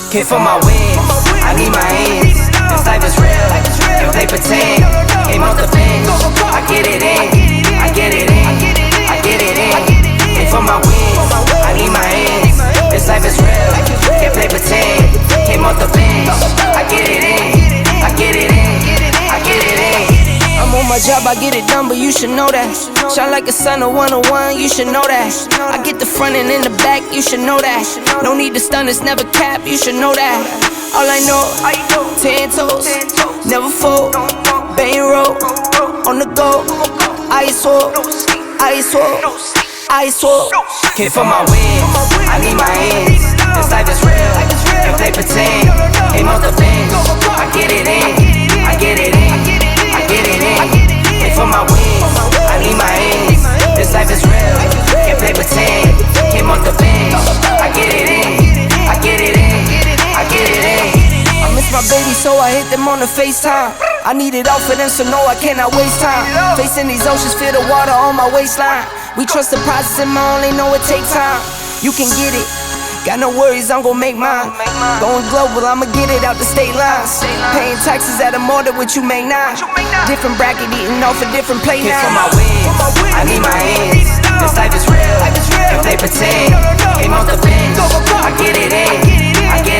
Came for my wins, I need my ends. This life is real, if they pretend. Came off the bench, I get it in, I get it in, I get it in. Came for my wins, I need my ends. This life is real, if they pretend. Came off the bench, I get it in, I get it in, I get it in. I'm on my job, I get it done, but you should know that. Shine like a sun, a 101, you should know that. I get the front and in the back, you should know that. No need to stun, it's never cap, you should know that. All I know, 10 toes, never fold, bang roll, on the go, ice wall, ice wall, ice wall. Came for my wins, I need my ends. This life is real, if they pretend. Came off the bench, I get it in, I get it in, I get it in. Came for my wins, I need my ends. This life is real, if they pretend. Came off the bench, I get it in, I get it in, I get it in. I miss my baby, so I hit them on the FaceTime. I need it all for them, so no, I cannot waste time. Facing these oceans, feel the water on my waistline. We trust the process and I only know it takes time. You can get it, got no worries, I'm gon' make mine. Going global, I'ma get it out the state lines. Paying taxes at a more than what you make now. Different bracket, eating off a different plate now. For my wins, I need my ends. This life is real, if they pretend. Came off the bench, I get it in, I get